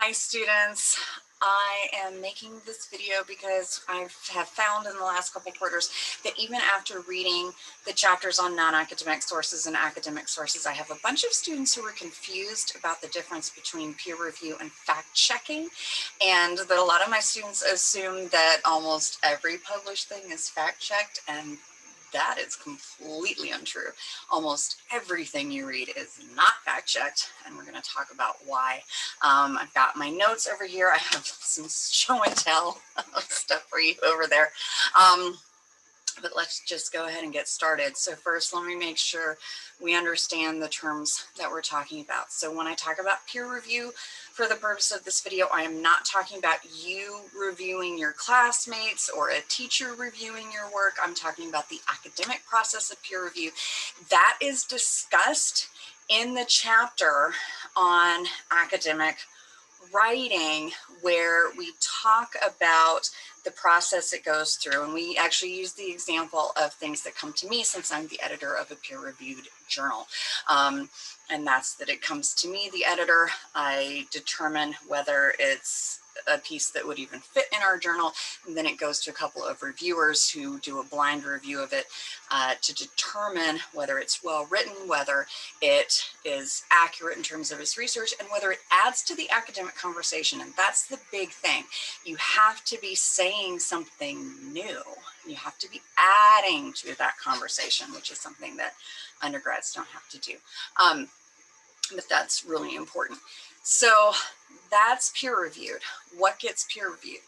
Hi students, I am making this video because I have found in the last couple quarters that even after reading the chapters on non-academic sources and academic sources, I have a bunch of students who are confused about the difference between peer review and fact checking, and that a lot of my students assume that almost every published thing is fact checked, and that is completely untrue. Almost everything you read is not fact checked, and we're going to talk about why. I've got my notes over here. I have some show and tell stuff for you over there. But let's just go ahead and get started. So first, let me make sure we understand the terms that we're talking about. So when I talk about peer review, for the purpose of this video, I am not talking about you reviewing your classmates or a teacher reviewing your work. I'm talking about the academic process of peer review. That is discussed in the chapter on academic writing, where we talk about the process it goes through. And we actually use the example of things that come to me since I'm the editor of a peer-reviewed journal. And that's that it comes to me, the editor. I determine whether it's a piece that would even fit in our journal, and then it goes to a couple of reviewers who do a blind review of it to determine whether it's well written, whether it is accurate in terms of its research, and whether it adds to the academic conversation. And that's the big thing. You have to be saying something new. You have to be adding to that conversation, which is something that undergrads don't have to do. But that's really important. So that's peer reviewed. What gets peer reviewed?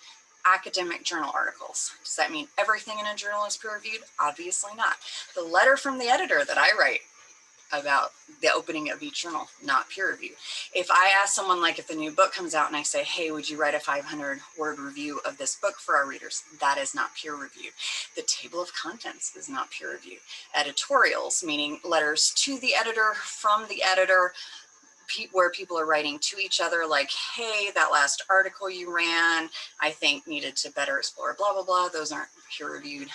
Academic journal articles. Does that mean everything in a journal is peer reviewed? Obviously not. The letter from the editor that I write about the opening of each journal, not peer review. If I ask someone, like if the new book comes out and I say, hey, would you write a 500-word review of this book for our readers? That is not peer reviewed. The table of contents is not peer reviewed. Editorials, meaning letters to the editor, from the editor, where people are writing to each other, like, hey, that last article you ran, I think needed to better explore blah, blah, blah. Those aren't peer reviewed,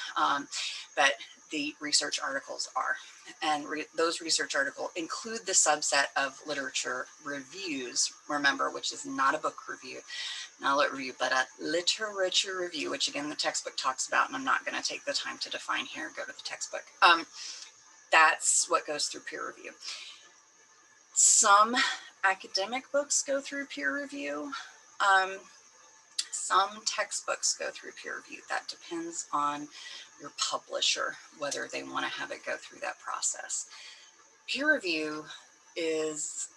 but the research articles are. And those research articles include the subset of literature reviews, remember, which is not a book review, not a lit review, but a literature review, which again, the textbook talks about, and I'm not going to take the time to define here, go to the textbook. That's what goes through peer review. Some academic books go through peer review. Some textbooks go through peer review. That depends on your publisher, whether they want to have it go through that process. Peer review is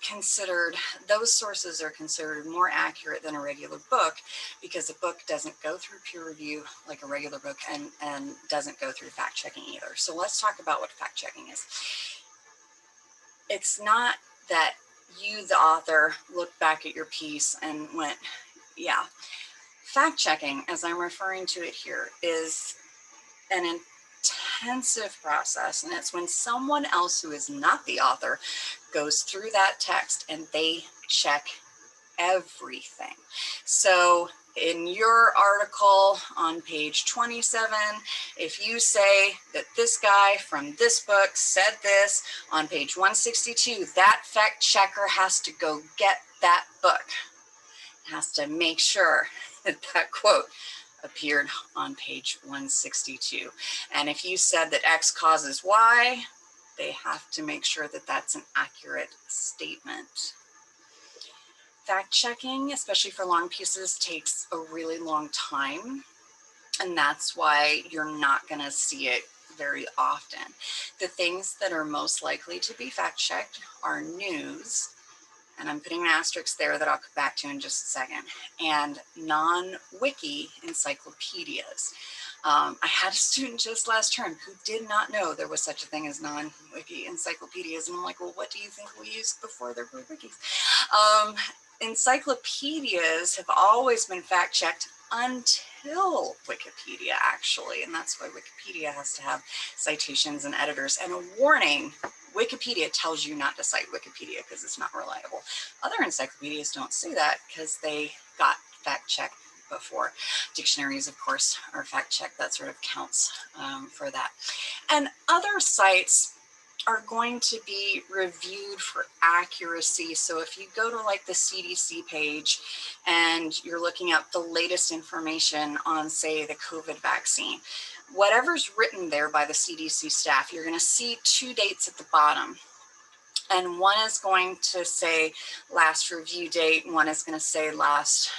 considered, those sources are considered more accurate than a regular book, because a book doesn't go through peer review like a regular book, and doesn't go through fact checking either. So let's talk about what fact checking is. It's not that you, the author, looked back at your piece and went, yeah. Fact checking, as I'm referring to it here, is an intensive process, and it's when someone else who is not the author goes through that text and they check everything. So in your article on page 27, if you say that this guy from this book said this on page 162, that fact checker has to go get that book. Has to make sure that that quote appeared on page 162. And if you said that X causes Y, they have to make sure that that's an accurate statement. Fact checking, especially for long pieces, takes a really long time, and that's why you're not going to see it very often. The things that are most likely to be fact checked are news, and I'm putting an asterisk there that I'll come back to in just a second, and non-wiki encyclopedias. I had a student just last term who did not know there was such a thing as non-wiki encyclopedias, and I'm like, well, what do you think we used before there were wikis? Encyclopedias have always been fact-checked until Wikipedia, actually, and that's why Wikipedia has to have citations and editors. And a warning, Wikipedia tells you not to cite Wikipedia because it's not reliable. Other encyclopedias don't say that because they got fact-checked before. Dictionaries, of course, are fact-checked. That sort of counts for that. And other sites are going to be reviewed for accuracy. So if you go to like the CDC page and you're looking up the latest information on, say, the COVID vaccine, whatever's written there by the CDC staff, you're going to see two dates at the bottom. And one is going to say last review date, and one is going to say last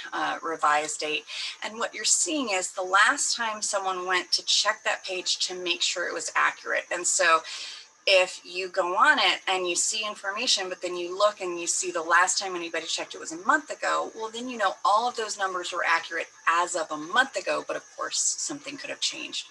revised date. And what you're seeing is the last time someone went to check that page to make sure it was accurate. And so if you go on it and you see information, but then you look and you see the last time anybody checked it was a month ago, well, then you know all of those numbers were accurate as of a month ago, but of course something could have changed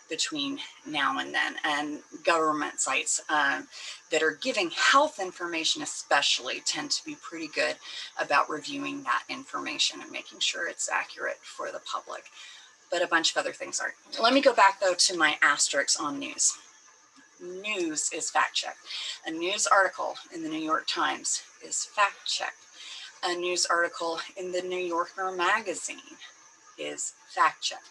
between now and then. And government sites that are giving health information especially tend to be pretty good about reviewing that information and making sure it's accurate for the public. But a bunch of other things aren't. Let me go back though to my asterisks on news. News is fact check. A news article in the New York Times is fact check. A news article in the New Yorker magazine is fact check,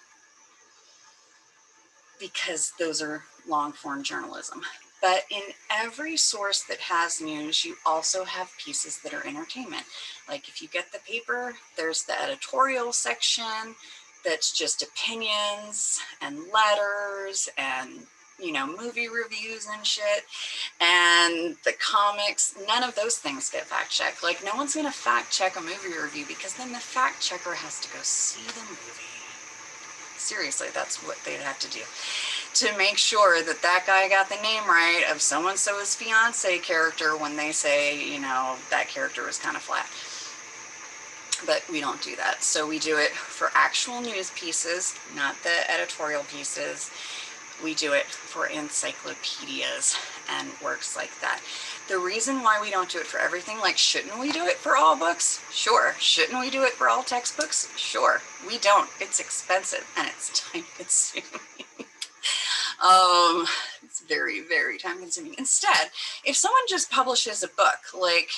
because those are long form journalism. But in every source that has news, you also have pieces that are entertainment. Like if you get the paper, there's the editorial section that's just opinions and letters and, you know, movie reviews and shit. And the comics, none of those things get fact checked. Like no one's gonna fact check a movie review because then the fact checker has to go see the movie. Seriously, that's what they'd have to do to make sure that that guy got the name right of so-and-so's fiance character when they say, you know, that character was kind of flat. But we don't do that. So we do it for actual news pieces, not the editorial pieces. We do it for encyclopedias and works like that. The reason why we don't do it for everything, like shouldn't we do it for all books? Sure. Shouldn't we do it for all textbooks? Sure. We don't. It's expensive and it's time consuming. It's very, very time consuming. Instead, if someone just publishes a book like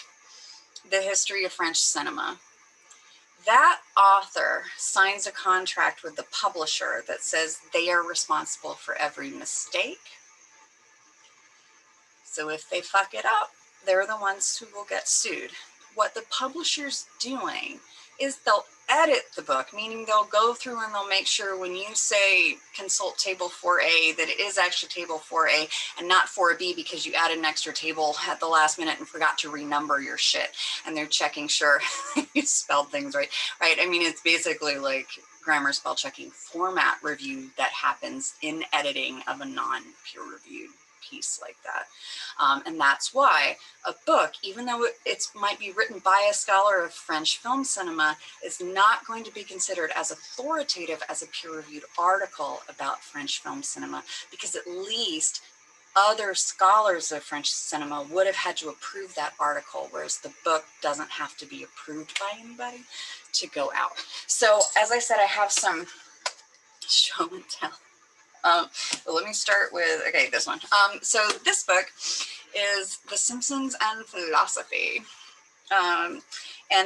The History of French Cinema, that author signs a contract with the publisher that says they are responsible for every mistake. So if they fuck it up, they're the ones who will get sued. What the publisher's doing is they'll edit the book, meaning they'll go through and they'll make sure when you say consult table 4A that it is actually table 4A and not 4B because you added an extra table at the last minute and forgot to renumber your shit. And they're checking sure you spelled things right. Right? I mean, it's basically like grammar spell checking format review that happens in editing of a non-peer reviewed piece like that. And that's why a book, even though it might be written by a scholar of French film cinema, is not going to be considered as authoritative as a peer-reviewed article about French film cinema, because at least other scholars of French cinema would have had to approve that article, whereas the book doesn't have to be approved by anybody to go out. So as I said, I have some show and tell. But let me start with, okay, this one. So this book is The Simpsons and Philosophy. And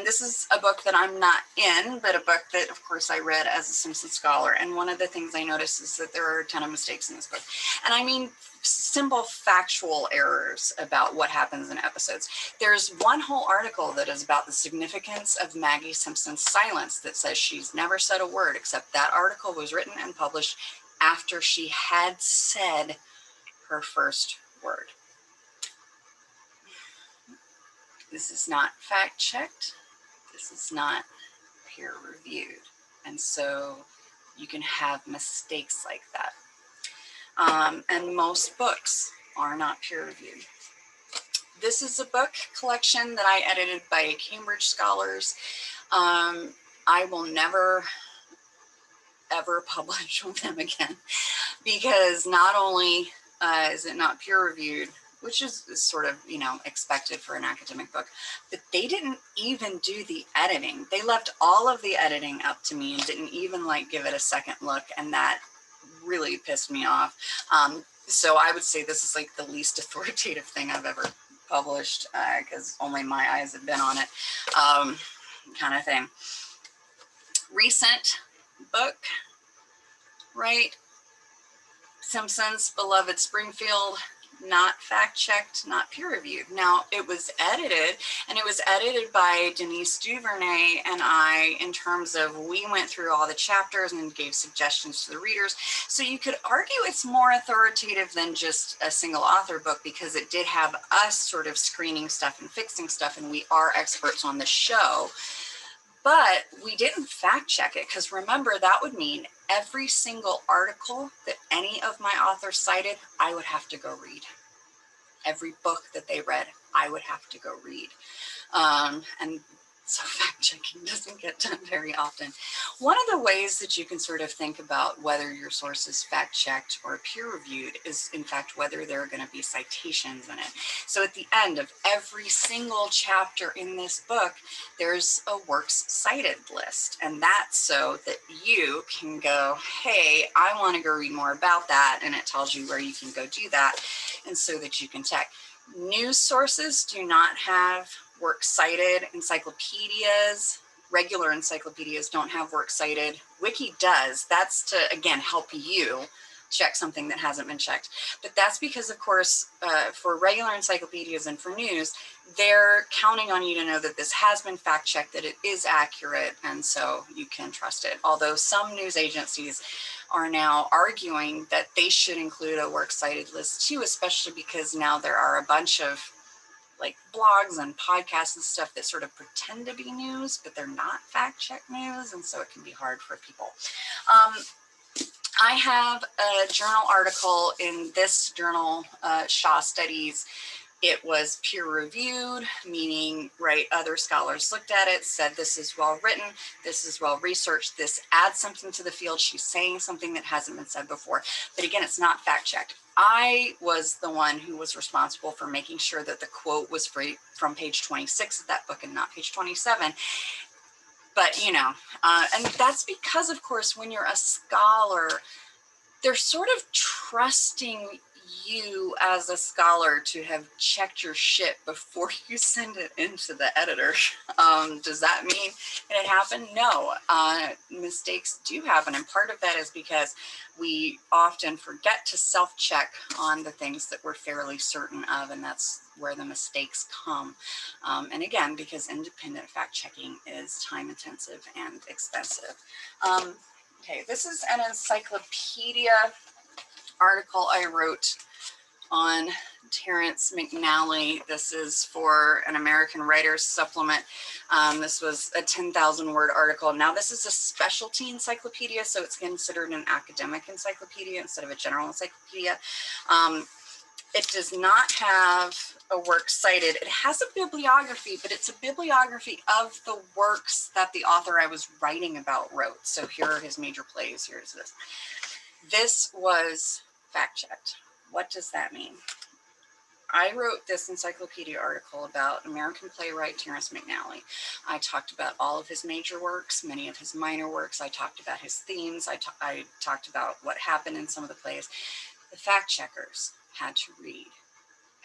this is a book that I'm not in, but a book that, of course, I read as a Simpsons scholar. And one of the things I noticed is that there are a ton of mistakes in this book. And I mean simple factual errors about what happens in episodes. There's one whole article that is about the significance of Maggie Simpson's silence that says she's never said a word, except that article was written and published after she had said her first word. This is not fact checked. This is not peer reviewed. And so you can have mistakes like that. And most books are not peer reviewed. This is a book collection that I edited by Cambridge scholars. I will never ever publish with them again, because not only is it not peer reviewed, which is sort of, you know, expected for an academic book, but they didn't even do the editing. They left all of the editing up to me and didn't even like give it a second look, and that really pissed me off. So I would say this is like the least authoritative thing I've ever published, because only my eyes have been on it, kind of thing. Recent book, right? Simpsons, Beloved Springfield, not fact-checked, not peer-reviewed. Now, it was edited, and it was edited by Denise Duvernay and I, in terms of, we went through all the chapters and gave suggestions to the readers. So you could argue it's more authoritative than just a single author book, because it did have us sort of screening stuff and fixing stuff, and we are experts on the show. But we didn't fact check it, because remember, that would mean every single article that any of my authors cited, I would have to go read. Every book that they read, I would have to go read. And so fact checking doesn't get done very often. One of the ways that you can sort of think about whether your source is fact checked or peer reviewed is, in fact, whether there are going to be citations in it. So at the end of every single chapter in this book, there's a works cited list. And that's so that you can go, hey, I want to go read more about that. And it tells you where you can go do that. And so that you can check. News sources do not have works cited. Encyclopedias, regular encyclopedias, don't have works cited. Wiki does. That's to, again, help you check something that hasn't been checked. But that's because, of course, for regular encyclopedias and for news, they're counting on you to know that this has been fact checked, that it is accurate, and so you can trust it. Although some news agencies are now arguing that they should include a works cited list too, especially because now there are a bunch of like blogs and podcasts and stuff that sort of pretend to be news, but they're not fact-check news, and so it can be hard for people. I have a journal article in this journal, Shaw Studies. It was peer-reviewed, meaning, right, other scholars looked at it, said this is well-written, this is well-researched, this adds something to the field, she's saying something that hasn't been said before. But again, it's not fact-checked. I was the one who was responsible for making sure that the quote was free from page 26 of that book and not page 27. But, you know, and that's because, of course, when you're a scholar, they're sort of trusting you as a scholar to have checked your shit before you send it into the editor. Does that mean that it happened? No, mistakes do happen. And part of that is because we often forget to self-check on the things that we're fairly certain of, and that's where the mistakes come. And again, because independent fact-checking is time-intensive and expensive. Okay, this is an encyclopedia article I wrote on Terrence McNally. This is for an American Writers Supplement. This was a 10,000 word article. Now this is a specialty encyclopedia, so it's considered an academic encyclopedia instead of a general encyclopedia. It does not have a work cited. It has a bibliography, but it's a bibliography of the works that the author I was writing about wrote. So here are his major plays. Here's this. This was fact-checked. What does that mean? I wrote this encyclopedia article about American playwright Terrence McNally. I talked about all of his major works, many of his minor works. I talked about his themes. I talked about what happened in some of the plays. The fact-checkers had to read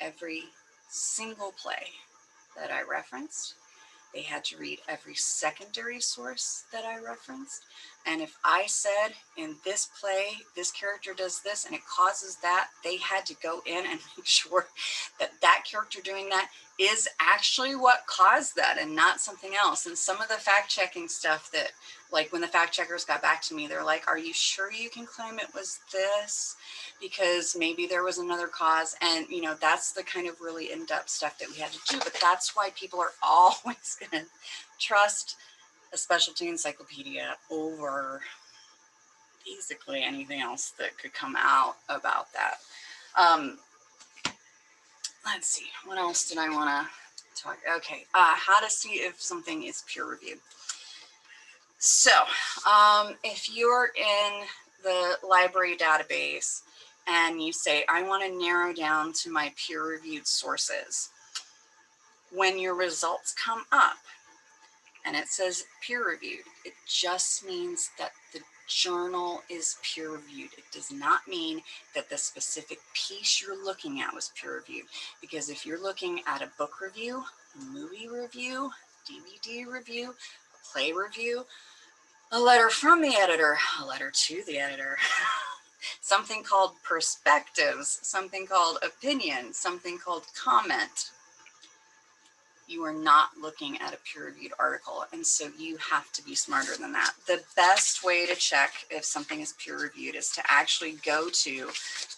every single play that I referenced. They had to read every secondary source that I referenced. And if I said in this play, this character does this and it causes that, they had to go in and make sure that that character doing that is actually what caused that and not something else. And some of the fact-checking stuff that, like when the fact-checkers got back to me, they're like, are you sure you can claim it was this? Because maybe there was another cause. And, you know, that's the kind of really in-depth stuff that we had to do. But that's why people are always going to trust a specialty encyclopedia over basically anything else that could come out about that. Let's see, what else did I want to talk? Okay, how to see if something is peer reviewed. So if you're in the library database and you say, I want to narrow down to my peer reviewed sources, when your results come up and it says peer reviewed, it just means that the journal is peer reviewed. It does not mean that the specific piece you're looking at was peer reviewed. Because if you're looking at a book review, movie review, DVD review, play review, a letter from the editor, a letter to the editor, something called perspectives, something called opinion, something called comment. You are not looking at a peer-reviewed article, and so you have to be smarter than that. The best way to check if something is peer-reviewed is to actually go to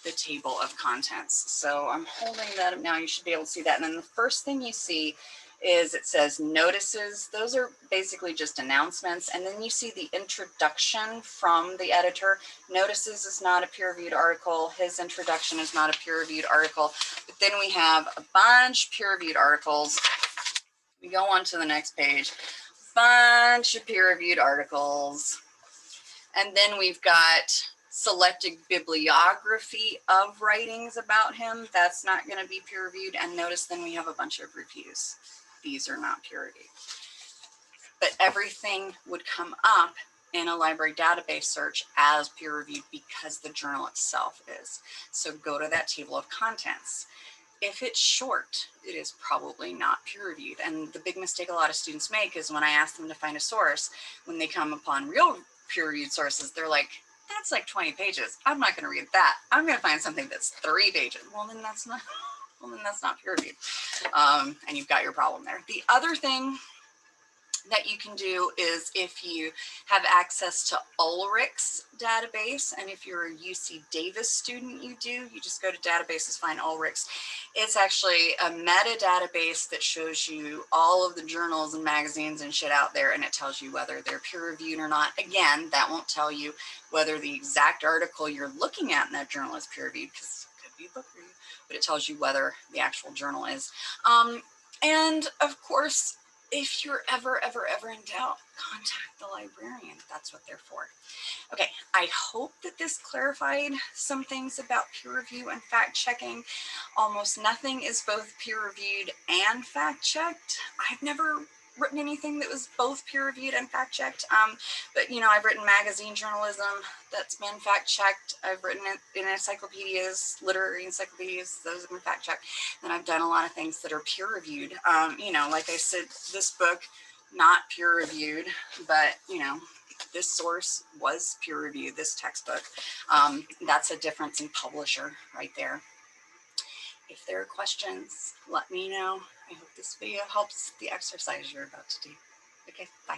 the table of contents. So I'm holding that up now. You should be able to see that. And then the first thing you see is it says notices. Those are basically just announcements. And then you see the introduction from the editor. Notices is not a peer-reviewed article. His introduction is not a peer-reviewed article. But then we have a bunch of peer-reviewed articles. We go on to the next page, bunch of peer-reviewed articles. And then we've got selected bibliography of writings about him. That's not going to be peer-reviewed. And notice then we have a bunch of reviews. These are not peer-reviewed. But everything would come up in a library database search as peer-reviewed because the journal itself is. So go to that table of contents. If it's short, it is probably not peer-reviewed. And the big mistake a lot of students make is when I ask them to find a source, when they come upon real peer-reviewed sources, they're like, that's like 20 pages. I'm not going to read that. I'm going to find something that's 3 pages. Well, then that's not peer-reviewed. And you've got your problem there. The other thing that you can do is if you have access to Ulrich's database, and if you're a UC Davis student, you just go to databases, find Ulrich's. It's actually a meta database that shows you all of the journals and magazines and shit out there, and it tells you whether they're peer reviewed or not. Again, that won't tell you whether the exact article you're looking at in that journal is peer reviewed, because it could be a book review, but it tells you whether the actual journal is. And of course, if you're ever in doubt, contact the librarian. That's what they're for. Okay, I hope that this clarified some things about peer review and fact checking. Almost nothing is both peer reviewed and fact checked. I've never written anything that was both peer reviewed and fact checked. But you know, I've written magazine journalism that's been fact checked. I've written it in encyclopedias, literary encyclopedias, those have been fact checked. And I've done a lot of things that are peer reviewed. You know, like I said, this book, not peer reviewed, but you know, this source was peer reviewed, this textbook. That's a difference in publisher right there. If there are questions, let me know. I hope this video helps the exercise you're about to do. Okay, bye.